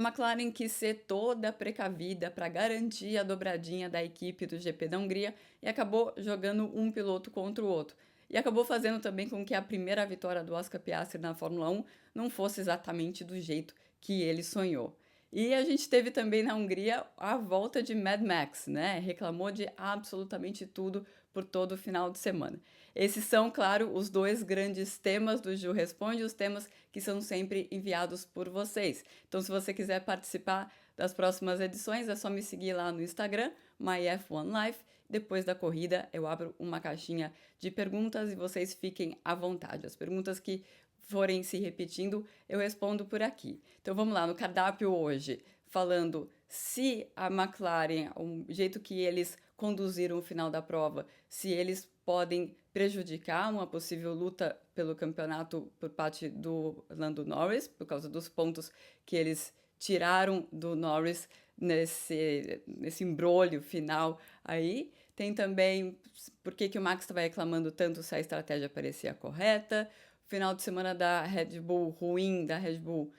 A McLaren quis ser toda precavida para garantir a dobradinha da equipe do GP da Hungria e acabou jogando um piloto contra o outro. E acabou fazendo também com que a primeira vitória do Oscar Piastri na Fórmula 1 não fosse exatamente do jeito que ele sonhou. E a gente teve também na Hungria a volta de Mad Max, né? Reclamou de absolutamente tudo por todo o final de semana. Esses são, claro, os dois grandes temas do Gil Responde, os temas que são sempre enviados por vocês. Então, se você quiser participar das próximas edições, é só me seguir lá no Instagram, myF1Life. Depois da corrida, eu abro uma caixinha de perguntas e vocês fiquem à vontade. As perguntas que forem se repetindo, eu respondo por aqui. Então vamos lá, no cardápio hoje, falando se a McLaren, o jeito que eles conduziram o final da prova, se eles podem prejudicar uma possível luta pelo campeonato por parte do Lando Norris, por causa dos pontos que eles tiraram do Norris nesse imbróglio final aí. Tem também por que o Max estava reclamando tanto se a estratégia parecia correta. Final de semana da Red Bull ruim, da Red Bull,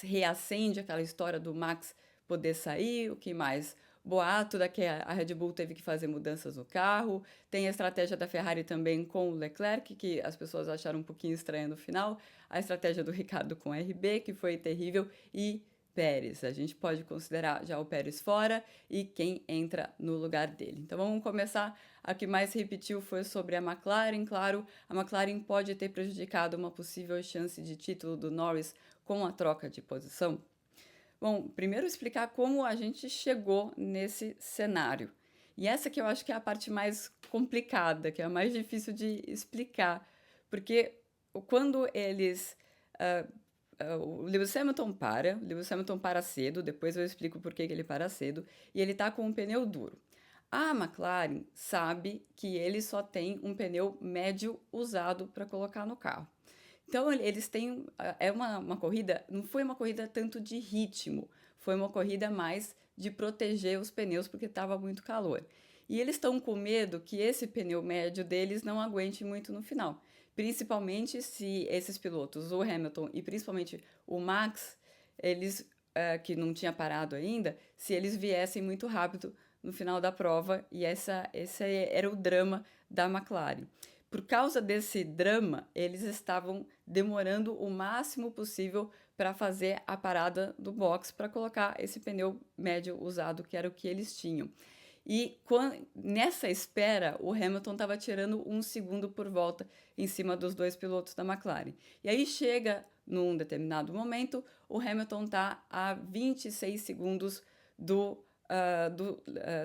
reacende aquela história do Max poder sair, o que mais? Boato da que a Red Bull teve que fazer mudanças no carro, tem a estratégia da Ferrari também com o Leclerc, que as pessoas acharam um pouquinho estranha no final, a estratégia do Ricardo com o RB, que foi terrível, e Pérez. A gente pode considerar já o Pérez fora e quem entra no lugar dele. Então vamos começar. A que mais repetiu foi sobre a McLaren. Claro, a McLaren pode ter prejudicado uma possível chance de título do Norris com a troca de posição. Bom, primeiro explicar como a gente chegou nesse cenário. E essa que eu acho que é a parte mais complicada, que é a mais difícil de explicar, porque quando eles o Lewis Hamilton para cedo, depois eu explico por que ele para cedo, e ele está com um pneu duro. A McLaren sabe que ele só tem um pneu médio usado para colocar no carro. Então eles têm. É uma corrida, não foi uma corrida tanto de ritmo, foi uma corrida mais de proteger os pneus porque estava muito calor. E eles estão com medo que esse pneu médio deles não aguente muito no final. Principalmente se esses pilotos, o Hamilton e principalmente o Max, eles que não tinha parado ainda, se eles viessem muito rápido no final da prova, e esse era o drama da McLaren. Por causa desse drama, eles estavam demorando o máximo possível para fazer a parada do box para colocar esse pneu médio usado, que era o que eles tinham. E nessa espera, o Hamilton estava tirando um segundo por volta em cima dos dois pilotos da McLaren. E aí chega, num determinado momento, o Hamilton está a 26 segundos do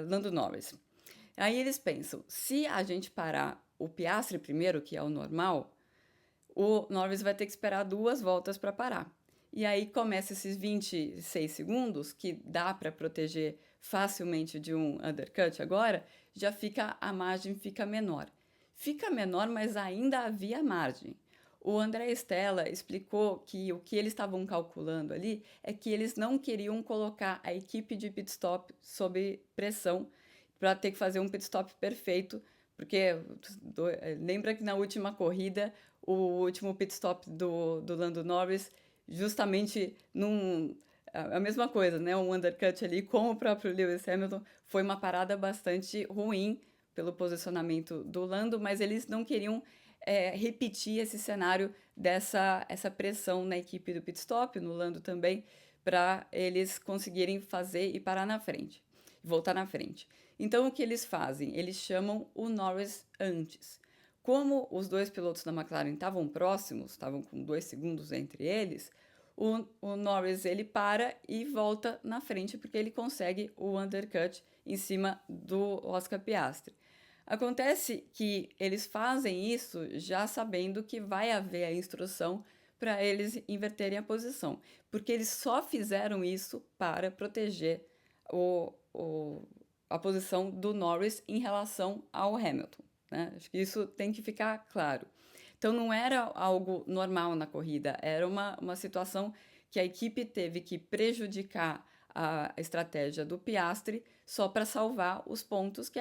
Lando Norris. Aí eles pensam, se a gente parar o Piastri primeiro, que é o normal, o Norris vai ter que esperar 2 voltas para parar. E aí começa esses 26 segundos, que dá para proteger facilmente de um undercut agora, já fica a margem fica menor. Fica menor, mas ainda havia margem. O André Stella explicou que o que eles estavam calculando ali é que eles não queriam colocar a equipe de pit stop sob pressão para ter que fazer um pit stop perfeito, porque lembra que na última corrida, o último pit stop do Lando Norris, justamente a mesma coisa, né? Um undercut ali com o próprio Lewis Hamilton, foi uma parada bastante ruim pelo posicionamento do Lando, mas eles não queriam repetir esse cenário essa pressão na equipe do pit stop, no Lando também, para eles conseguirem fazer e parar na frente, voltar na frente. Então o que eles fazem? Eles chamam o Norris antes. Como os dois pilotos da McLaren estavam próximos, estavam com 2 segundos entre eles, o Norris ele para e volta na frente porque ele consegue o undercut em cima do Oscar Piastri. Acontece que eles fazem isso já sabendo que vai haver a instrução para eles inverterem a posição, porque eles só fizeram isso para proteger a posição do Norris em relação ao Hamilton, né? Acho que isso tem que ficar claro. Então não era algo normal na corrida, era uma situação que a equipe teve que prejudicar a estratégia do Piastri só para salvar os pontos que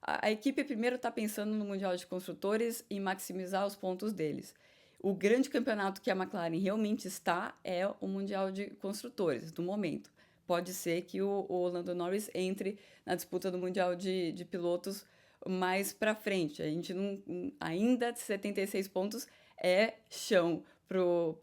a equipe primeiro está pensando no Mundial de Construtores e maximizar os pontos deles. O grande campeonato que a McLaren realmente está é o Mundial de Construtores, no momento. Pode ser que o Lando Norris entre na disputa do Mundial de Pilotos mais para frente. A gente não. Ainda 76 pontos é chão pro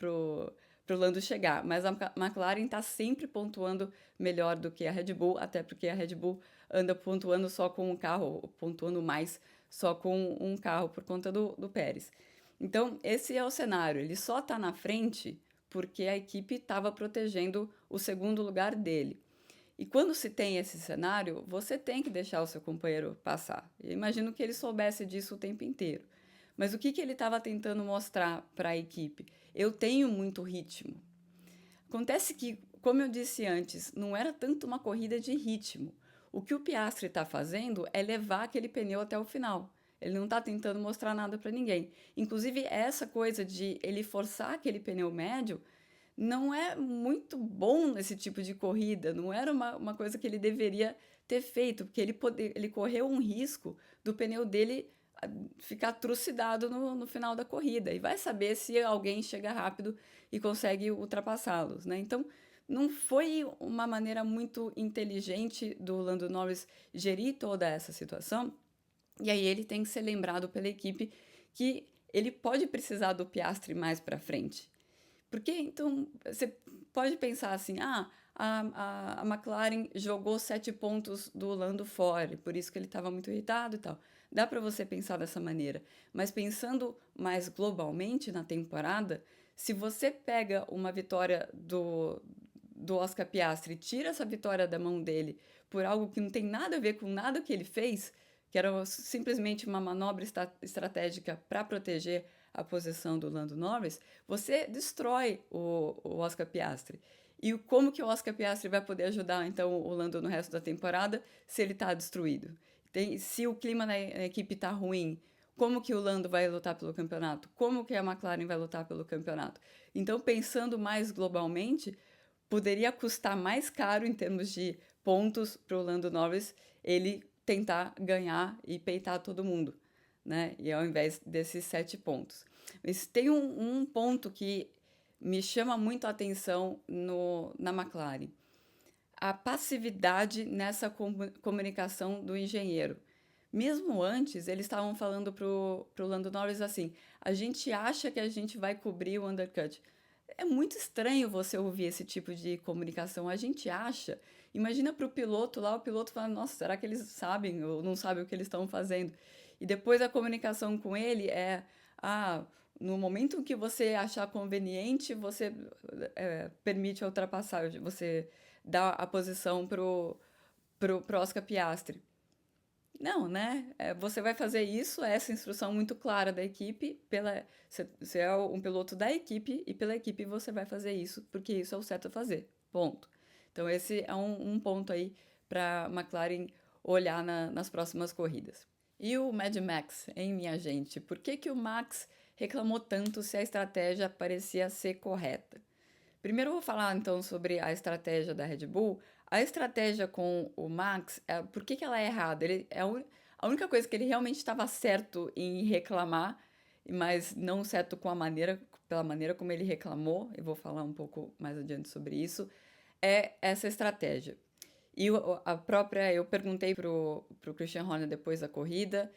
Lando chegar. Mas a McLaren está sempre pontuando melhor do que a Red Bull, até porque a Red Bull anda pontuando só com um carro, pontuando mais só com um carro por conta do Pérez. Então, esse é o cenário. Ele só está na frente porque a equipe estava protegendo o segundo lugar dele. E quando se tem esse cenário, você tem que deixar o seu companheiro passar. Eu imagino que ele soubesse disso o tempo inteiro. Mas o que ele estava tentando mostrar para a equipe? Eu tenho muito ritmo. Acontece que, como eu disse antes, não era tanto uma corrida de ritmo. O que o Piastri está fazendo é levar aquele pneu até o final. Ele não está tentando mostrar nada para ninguém. Inclusive, essa coisa de ele forçar aquele pneu médio não é muito bom nesse tipo de corrida. Não era uma coisa que ele deveria ter feito, porque ele correu um risco do pneu dele ficar trucidado no final da corrida. E vai saber se alguém chega rápido e consegue ultrapassá-los, né? Então, não foi uma maneira muito inteligente do Lando Norris gerir toda essa situação. E aí ele tem que ser lembrado pela equipe que ele pode precisar do Piastri mais para frente. Porque então você pode pensar assim, a McLaren jogou 7 pontos do Lando fora, por isso que ele estava muito irritado e tal. Dá para você pensar dessa maneira, mas pensando mais globalmente na temporada, se você pega uma vitória do Oscar Piastri e tira essa vitória da mão dele por algo que não tem nada a ver com nada que ele fez, que era simplesmente uma manobra estratégica para proteger a posição do Lando Norris, você destrói o Oscar Piastri. E como que o Oscar Piastri vai poder ajudar, então, o Lando no resto da temporada se ele está destruído? Se o clima na equipe está ruim, como que o Lando vai lutar pelo campeonato? Como que a McLaren vai lutar pelo campeonato? Então, pensando mais globalmente, poderia custar mais caro em termos de pontos para o Lando Norris ele tentar ganhar e peitar todo mundo, né? E ao invés desses 7 pontos. Mas tem um ponto que me chama muito a atenção na McLaren. A passividade nessa comunicação do engenheiro. Mesmo antes, eles estavam falando pro Lando Norris assim, a gente acha que a gente vai cobrir o undercut. É muito estranho você ouvir esse tipo de comunicação. A gente acha. Imagina para o piloto lá, o piloto fala, nossa, será que eles sabem ou não sabem o que eles estão fazendo? E depois a comunicação com ele é, no momento que você achar conveniente, você permite a ultrapassagem, você dá a posição pro Oscar Piastri. Não, né? Você vai fazer isso, essa instrução muito clara da equipe, você é um piloto da equipe e pela equipe você vai fazer isso, porque isso é o certo a fazer. Ponto. Então, esse é um ponto aí para McLaren olhar nas próximas corridas. E o Mad Max, hein, minha gente? Por que o Max reclamou tanto se a estratégia parecia ser correta? Primeiro eu vou falar então sobre a estratégia da Red Bull. A estratégia com o Max, por que ela é errada? A única coisa que ele realmente estava certo em reclamar, mas não certo pela maneira como ele reclamou, eu vou falar um pouco mais adiante sobre isso, é essa estratégia. E eu perguntei pro Christian Horner depois da corrida,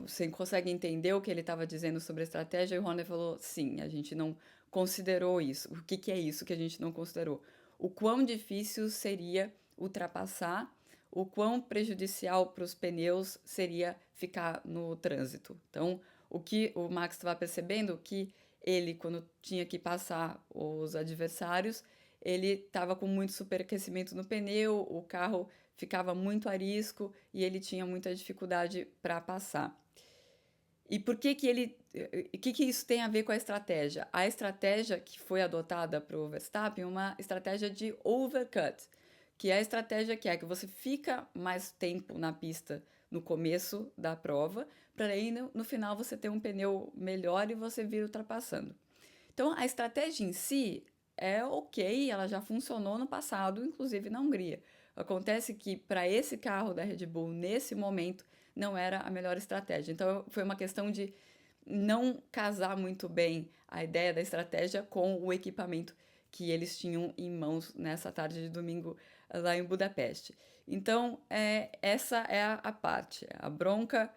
você consegue entender o que ele estava dizendo sobre a estratégia? E o Horner falou, sim, a gente não considerou isso. O que é isso que a gente não considerou? O quão difícil seria ultrapassar, o quão prejudicial para os pneus seria ficar no trânsito. Então, o que o Max estava percebendo que ele, quando tinha que passar os adversários, ele estava com muito superaquecimento no pneu, o carro ficava muito arisco e ele tinha muita dificuldade para passar. E por que que isso tem a ver com a estratégia? A estratégia que foi adotada para o Verstappen é uma estratégia de overcut, que é a estratégia que você fica mais tempo na pista no começo da prova, para aí no final você ter um pneu melhor e você vir ultrapassando. Então a estratégia em si é ok, ela já funcionou no passado, inclusive na Hungria. Acontece que para esse carro da Red Bull, nesse momento, não era a melhor estratégia. Então foi uma questão de não casar muito bem a ideia da estratégia com o equipamento que eles tinham em mãos nessa tarde de domingo lá em Budapeste. Então, essa é a parte. A bronca,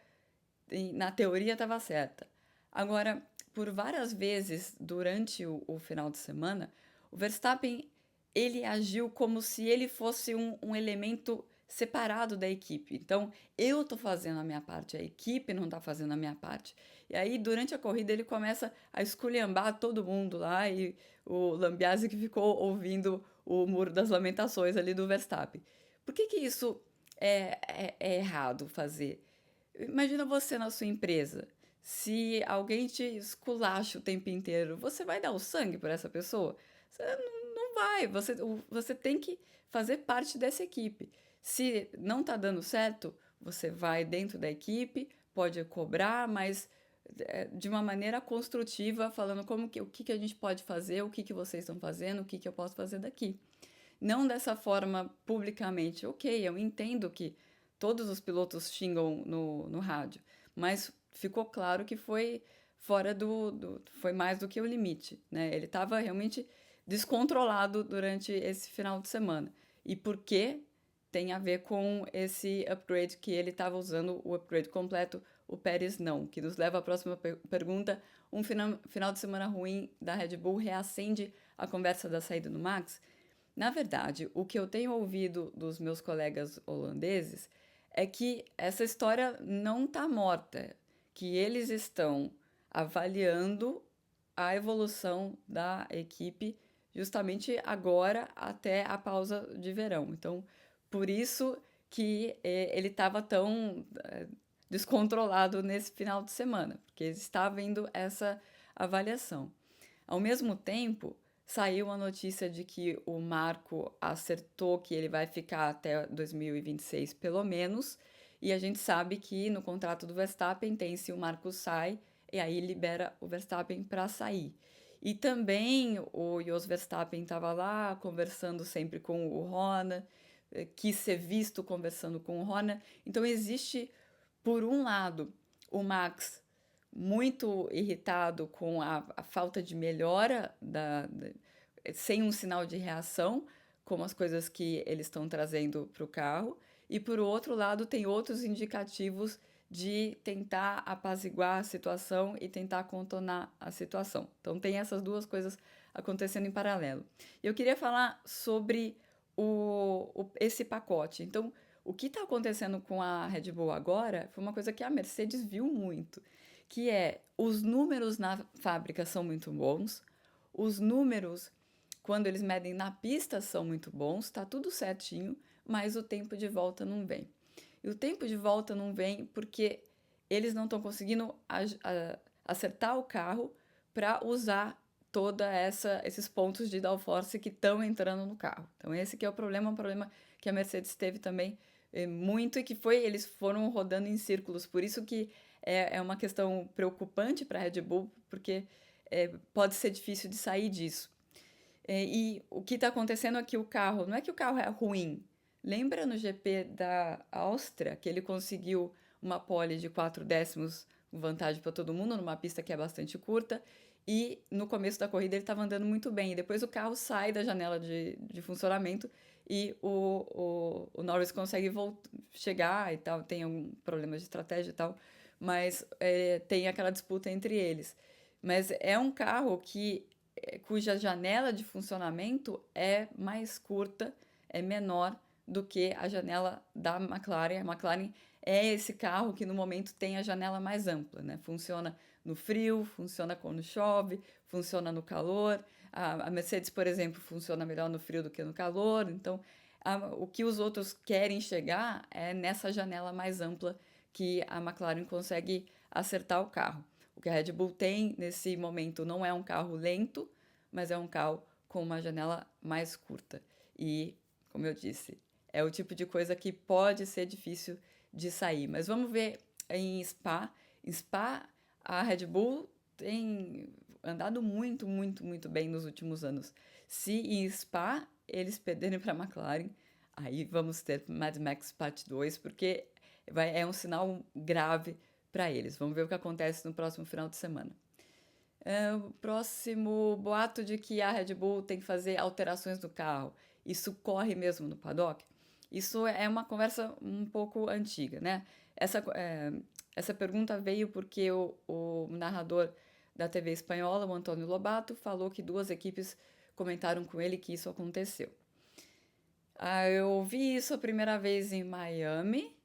na teoria, estava certa. Agora, por várias vezes durante o final de semana, o Verstappen ele agiu como se ele fosse um elemento separado da equipe. Então, eu tô fazendo a minha parte, a equipe não tá fazendo a minha parte. E aí, durante a corrida, ele começa a esculhambar todo mundo lá e o Lambiase que ficou ouvindo o Muro das Lamentações ali do Verstappen. Por que que isso é errado fazer? Imagina você na sua empresa. Se alguém te esculacha o tempo inteiro, você vai dar o sangue por essa pessoa? Você não vai. Você tem que fazer parte dessa equipe. Se não tá dando certo, você vai dentro da equipe, pode cobrar, mas de uma maneira construtiva, falando o que que a gente pode fazer, o que que vocês estão fazendo, o que que eu posso fazer daqui. Não dessa forma publicamente. Ok, eu entendo que todos os pilotos xingam no rádio, mas ficou claro que foi fora foi mais do que o limite, né? Ele estava realmente descontrolado durante esse final de semana. E por quê? Tem a ver com esse upgrade que ele estava usando, o upgrade completo, o Pérez não, que nos leva à próxima pergunta. Um final de semana ruim da Red Bull reacende a conversa da saída do Max? Na verdade, o que eu tenho ouvido dos meus colegas holandeses é que essa história não está morta, que eles estão avaliando a evolução da equipe justamente agora até a pausa de verão. Então, por isso que ele estava tão descontrolado nesse final de semana, porque está havendo essa avaliação. Ao mesmo tempo, saiu a notícia de que o Marco acertou que ele vai ficar até 2026 pelo menos, e a gente sabe que no contrato do Verstappen tem se o Marco sai, e aí libera o Verstappen para sair. E também o Jos Verstappen estava lá conversando sempre com o Horner, quis ser visto conversando com o Horner. Então existe, por um lado, o Max muito irritado com a falta de melhora sem um sinal de reação, como as coisas que eles estão trazendo para o carro, e por outro lado tem outros indicativos de tentar apaziguar a situação e tentar contornar a situação. Então tem essas duas coisas acontecendo em paralelo. Eu queria falar sobre esse pacote. Então, o que está acontecendo com a Red Bull agora foi uma coisa que a Mercedes viu muito, que é os números na fábrica são muito bons, os números quando eles medem na pista são muito bons, tá tudo certinho, mas o tempo de volta não vem. E o tempo de volta não vem porque eles não estão conseguindo acertar o carro para usar esses pontos de downforce que estão entrando no carro. Então esse que é o problema, um problema que a Mercedes teve também muito e que eles foram rodando em círculos. Por isso que é uma questão preocupante para a Red Bull, porque pode ser difícil de sair disso. E o que está acontecendo é que o carro, não é que o carro é ruim. Lembra no GP da Áustria, que ele conseguiu uma pole de 4 décimos, vantagem para todo mundo, numa pista que é bastante curta, e no começo da corrida ele estava andando muito bem. E depois o carro sai da janela de funcionamento e o Norris consegue chegar e tal, tem algum problema de estratégia e tal, mas tem aquela disputa entre eles. Mas é um carro cuja janela de funcionamento é mais curta, é menor do que a janela da McLaren. A McLaren é esse carro que no momento tem a janela mais ampla, né? Funciona no frio, funciona quando chove, funciona no calor. A Mercedes, por exemplo, funciona melhor no frio do que no calor. Então, o que os outros querem chegar é nessa janela mais ampla que a McLaren consegue acertar o carro. O que a Red Bull tem nesse momento não é um carro lento, mas é um carro com uma janela mais curta. E, como eu disse, é o tipo de coisa que pode ser difícil de sair. Mas vamos ver em Spa. Em Spa, a Red Bull tem andado muito, muito, muito bem nos últimos anos. Se em Spa eles perderem para a McLaren, aí vamos ter Mad Max Parte 2, porque é um sinal grave para eles. Vamos ver o que acontece no próximo final de semana. O próximo boato de que a Red Bull tem que fazer alterações no carro. Isso corre mesmo no paddock? Isso é uma conversa um pouco antiga, né? Essa pergunta veio porque o narrador da TV espanhola, o Antônio Lobato, falou que duas equipes comentaram com ele que isso aconteceu. Eu ouvi isso a primeira vez em Miami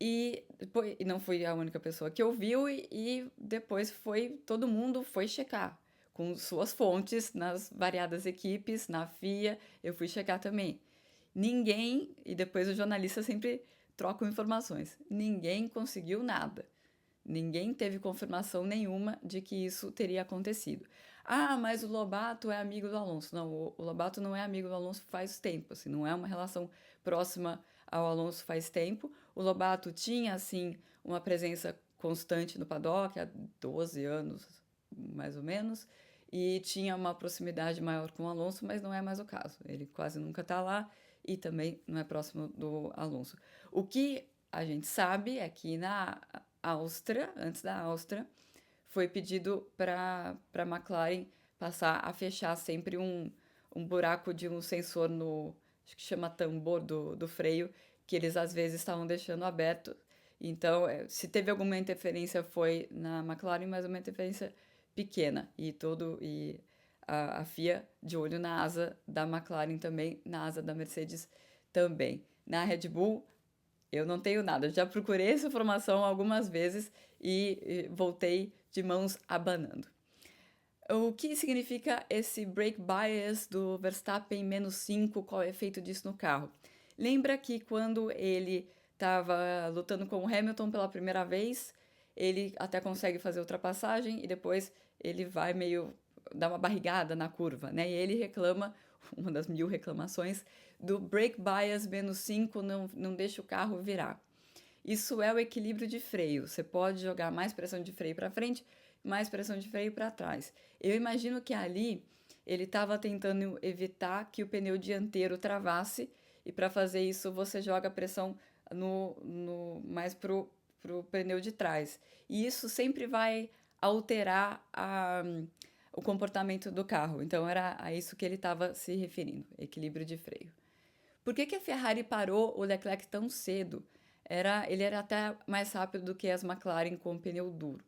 e depois, e não fui a única pessoa que ouviu, e depois todo mundo foi checar com suas fontes nas variadas equipes, na FIA, eu fui checar também. Ninguém, e depois os jornalistas sempre trocam informações, ninguém conseguiu nada. Ninguém teve confirmação nenhuma de que isso teria acontecido. Mas o Lobato é amigo do Alonso. Não, o Lobato não é amigo do Alonso faz tempo, assim, não é uma relação próxima ao Alonso faz tempo. O Lobato tinha, assim, uma presença constante no paddock há 12 anos, mais ou menos, e tinha uma proximidade maior com o Alonso, mas não é mais o caso. Ele quase nunca está lá e também não é próximo do Alonso. O que a gente sabe é que na Áustria, antes da Áustria, foi pedido para a McLaren passar a fechar sempre um buraco de um sensor no, acho que chama tambor do freio, que eles às vezes estavam deixando aberto. Então, se teve alguma interferência foi na McLaren, mas uma interferência pequena. E a FIA de olho na asa da McLaren também, na asa da Mercedes também. Na Red Bull, eu não tenho nada. Já procurei essa informação algumas vezes e voltei de mãos abanando. O que significa esse brake bias do Verstappen -5? Qual é o efeito disso no carro? Lembra que quando ele estava lutando com o Hamilton pela primeira vez, ele até consegue fazer ultrapassagem e depois ele vai meio dar uma barrigada na curva, né? E ele reclama, uma das 1000 reclamações, do brake bias -5, não deixa o carro virar. Isso é o equilíbrio de freio. Você pode jogar mais pressão de freio para frente, mais pressão de freio para trás. Eu imagino que ali ele estava tentando evitar que o pneu dianteiro travasse, e para fazer isso você joga a pressão mais pro pneu de trás. E isso sempre vai alterar o comportamento do carro. Então era a isso que ele estava se referindo, equilíbrio de freio. Por que a Ferrari parou o Leclerc tão cedo? Ele era até mais rápido do que as McLaren com o pneu duro.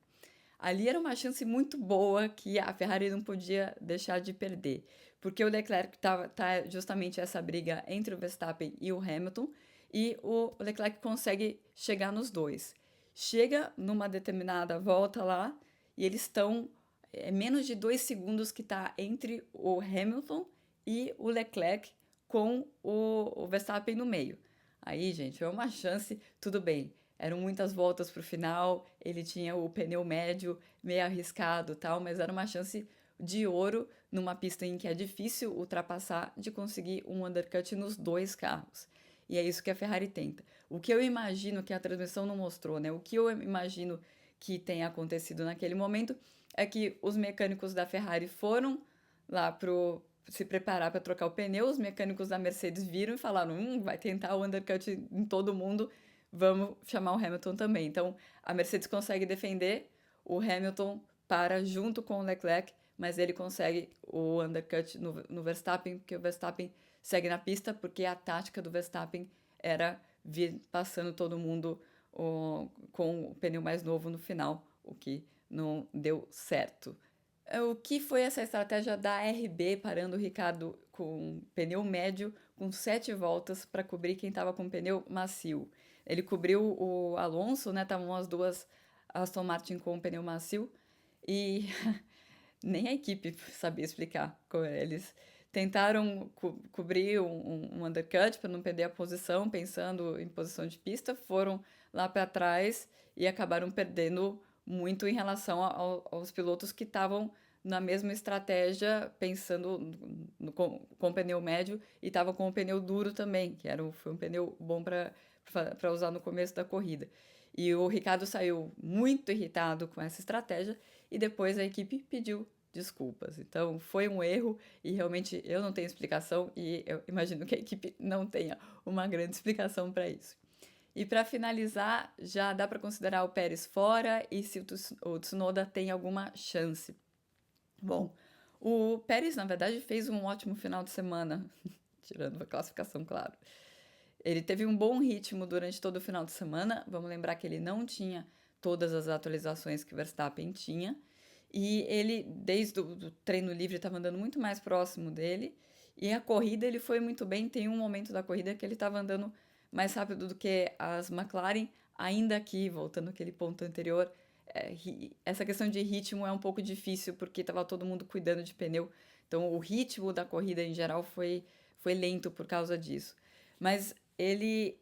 Ali era uma chance muito boa que a Ferrari não podia deixar de perder, porque o Leclerc tá justamente essa briga entre o Verstappen e o Hamilton, e o Leclerc consegue chegar nos dois. Chega numa determinada volta lá, e eles estão menos de 2 segundos que está entre o Hamilton e o Leclerc, com o Verstappen no meio. Aí, gente, foi uma chance, tudo bem. Eram muitas voltas para o final, ele tinha o pneu médio, meio arriscado tal, mas era uma chance de ouro numa pista em que é difícil ultrapassar, de conseguir um undercut nos dois carros. E é isso que a Ferrari tenta. O que eu imagino que a transmissão não mostrou, né? O que eu imagino que tenha acontecido naquele momento é que os mecânicos da Ferrari foram lá se preparar para trocar o pneu, os mecânicos da Mercedes viram e falaram: vai tentar o undercut em todo mundo, vamos chamar o Hamilton também. Então a Mercedes consegue defender, o Hamilton para junto com o Leclerc, mas ele consegue o undercut no Verstappen, porque o Verstappen segue na pista, porque a tática do Verstappen era vir passando todo mundo com o pneu mais novo no final, o que não deu certo. O que foi essa estratégia da RB parando o Ricardo com pneu médio com 7 voltas para cobrir quem estava com pneu macio? Ele cobriu o Alonso, né? Estavam as duas Aston Martin com pneu macio e nem a equipe sabia explicar. Eles tentaram cobrir um undercut para não perder a posição, pensando em posição de pista, foram lá para trás e acabaram perdendo muito em relação aos pilotos que estavam na mesma estratégia, pensando com o pneu médio, e estavam com o pneu duro também, que foi um pneu bom para usar no começo da corrida. E o Ricardo saiu muito irritado com essa estratégia e depois a equipe pediu desculpas. Então foi um erro e realmente eu não tenho explicação, e eu imagino que a equipe não tenha uma grande explicação para isso. E para finalizar, já dá para considerar o Pérez fora e se o Tsunoda tem alguma chance. Bom, o Pérez, na verdade, fez um ótimo final de semana, tirando a classificação, claro. Ele teve um bom ritmo durante todo o final de semana. Vamos lembrar que ele não tinha todas as atualizações que o Verstappen tinha. E ele, desde o treino livre, estava andando muito mais próximo dele. E a corrida ele foi muito bem. Tem um momento da corrida que ele estava andando mais rápido do que as McLaren, ainda que, voltando àquele ponto anterior, essa questão de ritmo é um pouco difícil porque estava todo mundo cuidando de pneu. Então o ritmo da corrida em geral foi lento por causa disso. Mas ele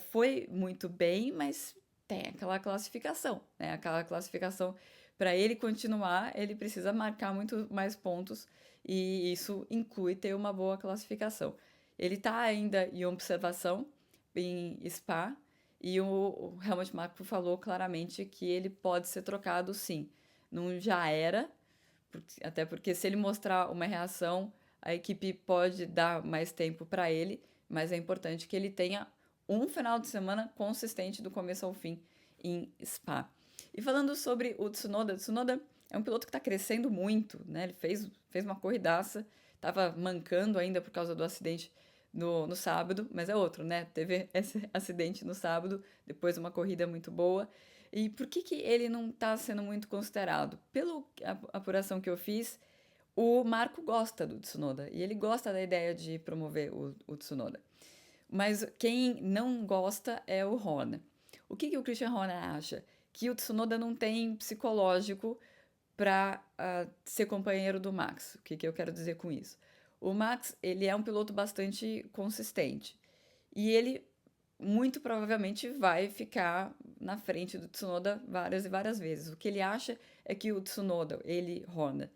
foi muito bem, mas tem aquela classificação, né? Aquela classificação para ele continuar, ele precisa marcar muito mais pontos e isso inclui ter uma boa classificação. Ele está ainda em observação em Spa e o Helmut Marko falou claramente que ele pode ser trocado sim. Não já era, até porque se ele mostrar uma reação, a equipe pode dar mais tempo para ele, mas é importante que ele tenha um final de semana consistente do começo ao fim em Spa. E falando sobre o Tsunoda é um piloto que está crescendo muito, né? Ele fez uma corridaça, estava mancando ainda por causa do acidente no sábado, mas é outro, né? Teve esse acidente no sábado, depois uma corrida muito boa. E por que ele não está sendo muito considerado? Pela apuração que eu fiz, o Marco gosta do Tsunoda e ele gosta da ideia de promover o Tsunoda. Mas quem não gosta é o Horner. O que o Christian Horner acha? Que o Tsunoda não tem psicológico para ser companheiro do Max. O que eu quero dizer com isso? O Max, ele é um piloto bastante consistente. E ele muito provavelmente vai ficar na frente do Tsunoda várias e várias vezes. O que ele acha é que o Tsunoda, Horner,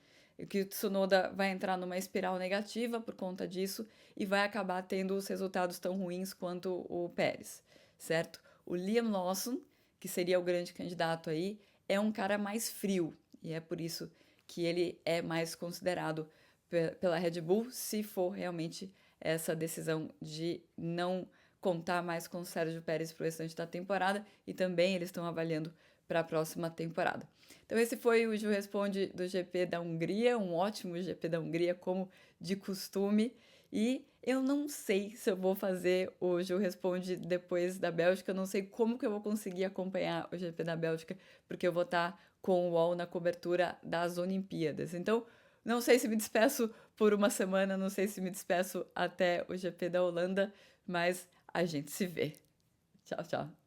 que o Tsunoda vai entrar numa espiral negativa por conta disso e vai acabar tendo os resultados tão ruins quanto o Pérez, certo? O Liam Lawson, que seria o grande candidato aí, é um cara mais frio e é por isso que ele é mais considerado pela Red Bull, se for realmente essa decisão de não contar mais com o Sérgio Pérez para o restante da temporada e também eles estão avaliando para a próxima temporada. Então esse foi o Ju Responde do GP da Hungria, um ótimo GP da Hungria como de costume, e eu não sei se eu vou fazer o Ju Responde depois da Bélgica, eu não sei como que eu vou conseguir acompanhar o GP da Bélgica, porque eu vou estar com o UOL na cobertura das Olimpíadas. Então, não sei se me despeço por uma semana, não sei se me despeço até o GP da Holanda, mas a gente se vê. Tchau, tchau.